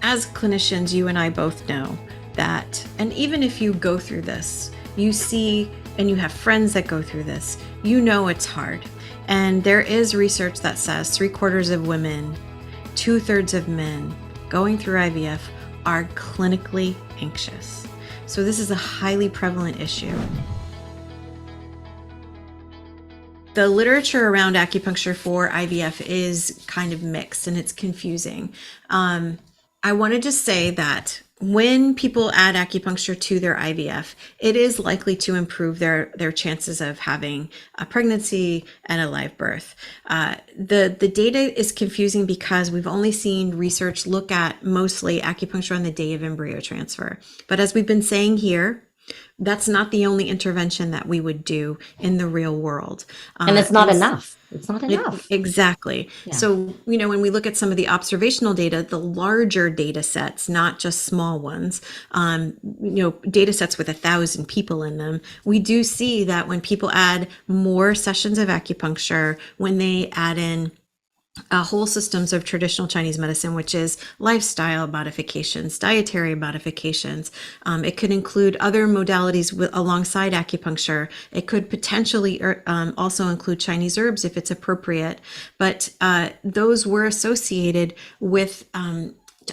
as clinicians, you and I both know that, and even if you go through this, you see and you have friends that go through this, you know it's hard. And there is research that says 3/4 of women, 2/3 of men going through IVF are clinically anxious. So this is a highly prevalent issue. The literature around acupuncture for IVF is kind of mixed and it's confusing. I want to just say that when people add acupuncture to their IVF, it is likely to improve their chances of having a pregnancy and a live birth. The data is confusing because we've only seen research look at mostly acupuncture on the day of embryo transfer. But as we've been saying here, that's not the only intervention that we would do in the real world. And it's not enough. It's not enough. Exactly. Yeah. So, when we look at some of the observational data, the larger data sets, not just small ones, data sets with 1,000 people in them, we do see that when people add more sessions of acupuncture, when they add in whole systems of traditional Chinese medicine, which is lifestyle modifications, dietary modifications. It could include other modalities alongside acupuncture. It could potentially also include Chinese herbs if it's appropriate. But those were associated with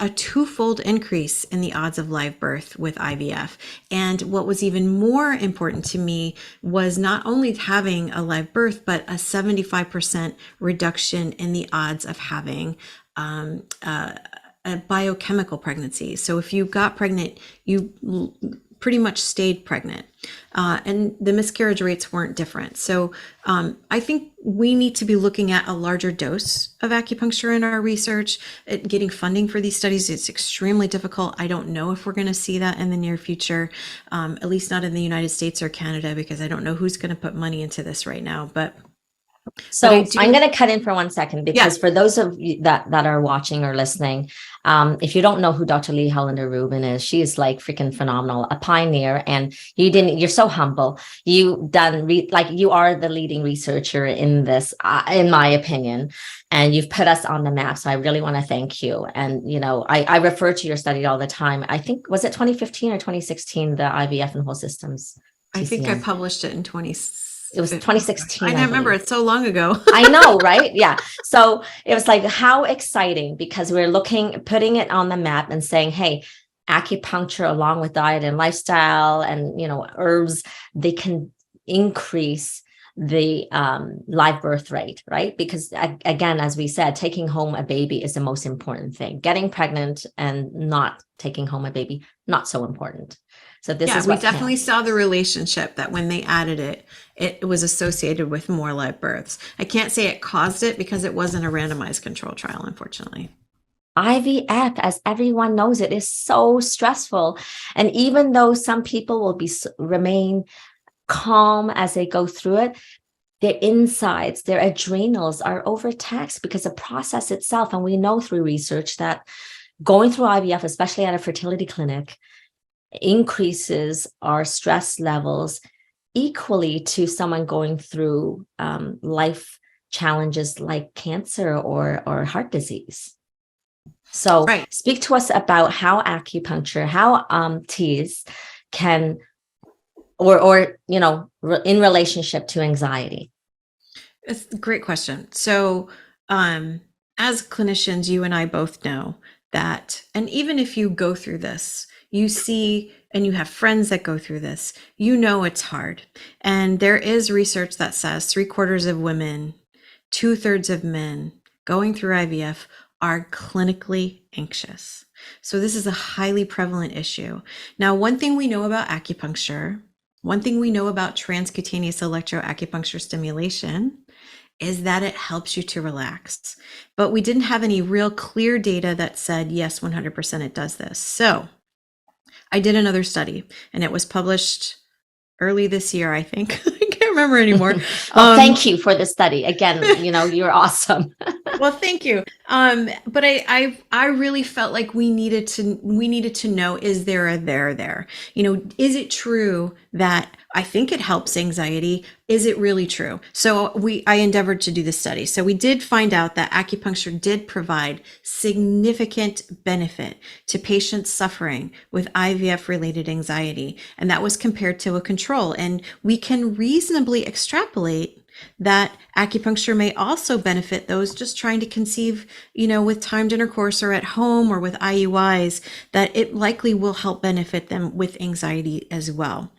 a twofold increase in the odds of live birth with IVF. And what was even more important to me was not only having a live birth, but a 75% reduction in the odds of having a biochemical pregnancy. So if you got pregnant, you pretty much stayed pregnant. And the miscarriage rates weren't different. So I think we need to be looking at a larger dose of acupuncture in our research. Getting funding for these studies is extremely difficult. I don't know if we're going to see that in the near future, at least not in the United States or Canada, because I don't know who's going to put money into this right now. So I'm going to cut in for 1 second because for those of you that are watching or listening, if you don't know who Dr. Lee Hullender Rubin is, she is like freaking phenomenal, a pioneer. And you're so humble. You are the leading researcher in this, in my opinion, and you've put us on the map. So I really want to thank you. And, I refer to your study all the time. I think, was it 2015 or 2016, the IVF and whole systems? TCM? I think I published it in It was 2016. I don't remember. It's so long ago. I know, right? Yeah. So it was like, how exciting, because we're putting it on the map and saying, hey, acupuncture along with diet and lifestyle and, herbs, they can increase the live birth rate, right? Because again, as we said, taking home a baby is the most important thing. Getting pregnant and not taking home a baby, not so important. So we definitely saw the relationship that when they added it, it was associated with more live births. I can't say it caused it because it wasn't a randomized control trial, unfortunately. IVF, as everyone knows, it is so stressful. And even though some people will remain calm as they go through it, their insides, their adrenals are overtaxed because the process itself, and we know through research that going through IVF, especially at a fertility clinic, increases our stress levels equally to someone going through life challenges like cancer or heart disease. So Speak to us about how acupuncture, how teas can, or in relationship to anxiety. It's a great question. So as clinicians, you and I both know that, and even if you go through this, you see and you have friends that go through this, you know it's hard. And there is research that says 3/4 of women, 2/3 of men going through IVF are clinically anxious. So this is a highly prevalent issue. Now, one thing we know about acupuncture, one thing we know about transcutaneous electroacupuncture stimulation is that it helps you to relax. But we didn't have any real clear data that said, yes, 100% it does this. So I did another study and it was published early this year, I think. I can't remember anymore. Thank you for the study. Again, you're awesome. Well, thank you. But I really felt like we needed to know, is there a there there? Is it true that I think it helps anxiety, Is it really true? So I endeavored to do the study. So we did find out that acupuncture did provide significant benefit to patients suffering with IVF related anxiety. And that was compared to a control. And we can reasonably extrapolate that acupuncture may also benefit those just trying to conceive, with timed intercourse or at home or with IUIs, that it likely will help benefit them with anxiety as well.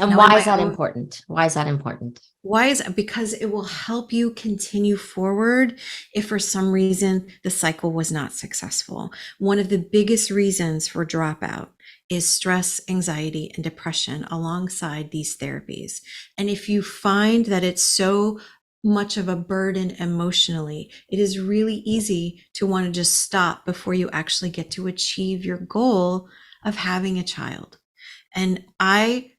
And Now, in why is my that own important? Why is that important? Why is it? Because it will help you continue forward if for some reason the cycle was not successful. One of the biggest reasons for dropout is stress, anxiety, and depression alongside these therapies. And if you find that it's so much of a burden emotionally, it is really easy to want to just stop before you actually get to achieve your goal of having a child. And I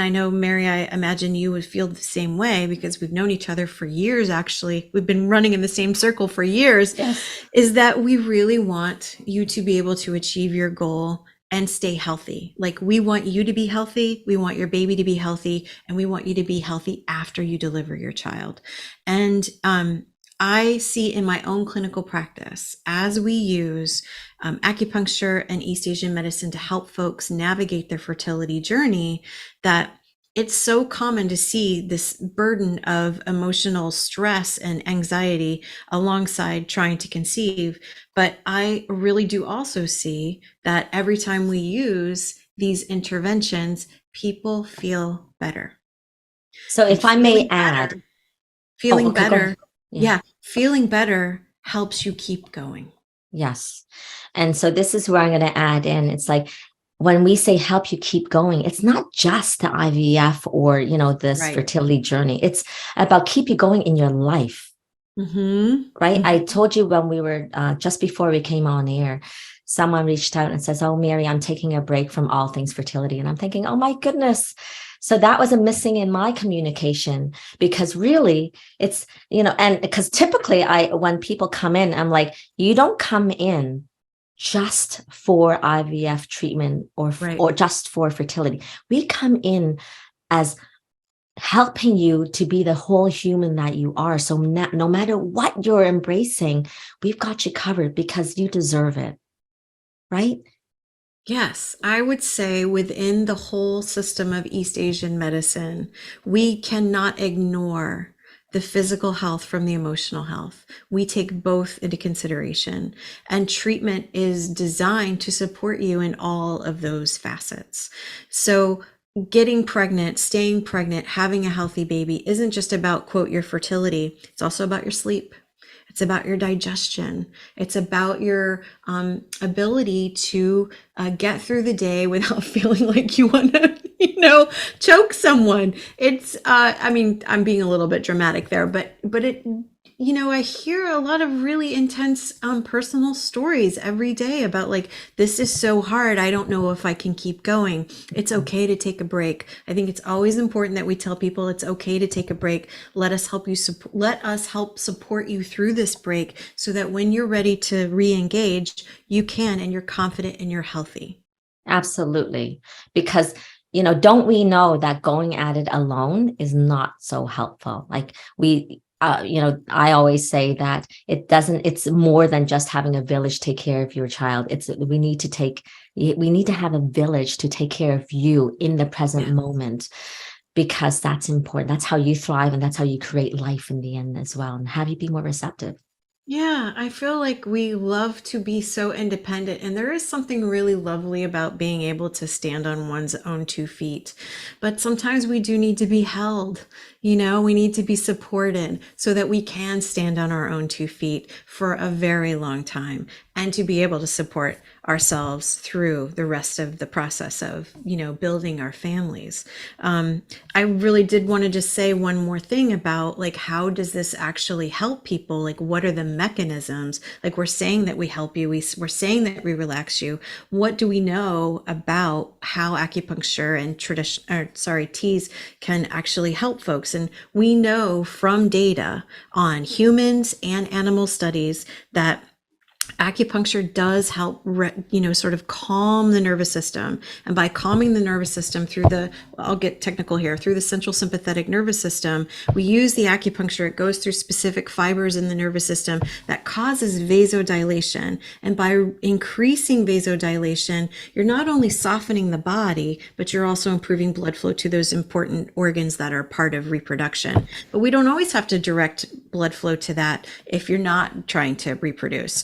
know, Mary, I imagine you would feel the same way because we've known each other for years, actually. We've been running in the same circle for years, Yes. is that we really want you to be able to achieve your goal and stay healthy. Like, we want you to be healthy, we want your baby to be healthy, and we want you to be healthy after you deliver your child. And I see in my own clinical practice, as we use acupuncture and East Asian medicine to help folks navigate their fertility journey, that it's so common to see this burden of emotional stress and anxiety alongside trying to conceive. But I really do also see that every time we use these interventions, people feel better. So And if I may add, oh, feeling okay, go better, ahead. Yeah. yeah, feeling better helps you keep going. Yes. And so this is where I'm going to add in. It's like when we say help you keep going, it's not just the IVF or, this Right. fertility journey. It's about keep you going in your life, Mm-hmm. right? I Mm-hmm. told you when we were just before we came on air, someone reached out and says, "Oh, Mary, I'm taking a break from all things fertility." And I'm thinking, oh my goodness. So that was a missing in my communication because really it's, and because typically when people come in, I'm like, you don't come in just for IVF treatment Right. or just for fertility. We come in as helping you to be the whole human that you are. So no matter what you're embracing, we've got you covered because you deserve it, right? Yes, I would say within the whole system of East Asian medicine, we cannot ignore the physical health from the emotional health. We take both into consideration, and treatment is designed to support you in all of those facets. So, getting pregnant, staying pregnant, having a healthy baby isn't just about, quote, your fertility, it's also about your sleep. It's about your digestion. It's about your ability to get through the day without feeling like you want to, choke someone. I mean, I'm being a little bit dramatic there, but it, I hear a lot of really intense personal stories every day about like, this is so hard. I don't know if I can keep going. It's okay to take a break. I think it's always important that we tell people it's okay to take a break. Let us help support you through this break so that when you're ready to re-engage, you can, and you're confident and you're healthy. Absolutely. Because, don't we know that going at it alone is not so helpful? Like I always say that it's more than just having a village take care of your child. We need to have a village to take care of you in the present Yeah. moment, because that's important. That's how you thrive and that's how you create life in the end as well, and have you be more receptive. Yeah, I feel like we love to be so independent, and there is something really lovely about being able to stand on one's own 2 feet. But sometimes we do need to be held, we need to be supported so that we can stand on our own 2 feet for a very long time and to be able to support ourselves through the rest of the process of, building our families. I really did want to just say one more thing about like, how does this actually help people? Like, what are the mechanisms? Like, we're saying that we help you. We're saying that we relax you. What do we know about how acupuncture and teas can actually help folks? And we know from data on humans and animal studies that acupuncture does help, sort of calm the nervous system. And by calming the nervous system through I'll get technical here, through the central sympathetic nervous system, we use the acupuncture. It goes through specific fibers in the nervous system that causes vasodilation. And by increasing vasodilation, you're not only softening the body, but you're also improving blood flow to those important organs that are part of reproduction. But we don't always have to direct blood flow to that if you're not trying to reproduce.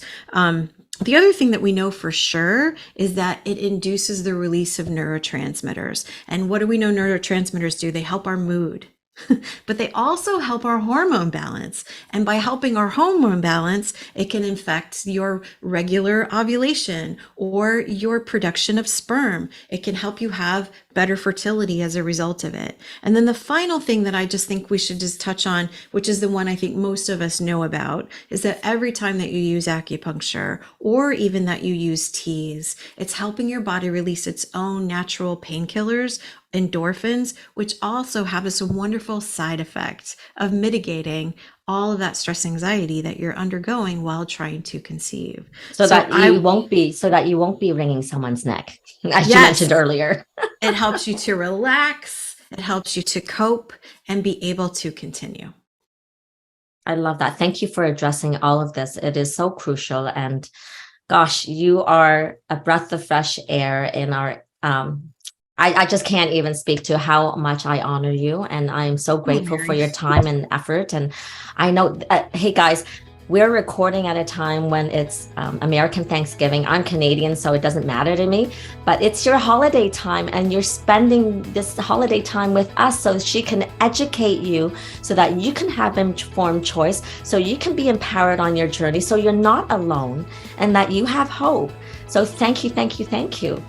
The other thing that we know for sure is that it induces the release of neurotransmitters. And what do we know neurotransmitters do? They help our mood. But they also help our hormone balance. And by helping our hormone balance, it can affect your regular ovulation or your production of sperm. It can help you have better fertility as a result of it. And then the final thing that I just think we should just touch on, which is the one I think most of us know about, is that every time that you use acupuncture or even that you use teas, it's helping your body release its own natural painkillers, endorphins, which also have this wonderful side effect of mitigating all of that stress anxiety that you're undergoing while trying to conceive. So that you won't be wringing someone's neck, as you mentioned earlier. It helps you to relax. It helps you to cope and be able to continue. I love that. Thank you for addressing all of this. It is so crucial. And gosh, you are a breath of fresh air in our I just can't even speak to how much I honor you. And I'm so grateful for your time and effort. And I know, hey guys, we're recording at a time when it's American Thanksgiving. I'm Canadian, so it doesn't matter to me, but it's your holiday time and you're spending this holiday time with us so she can educate you so that you can have informed choice, so you can be empowered on your journey, so you're not alone and that you have hope. So thank you, thank you, thank you.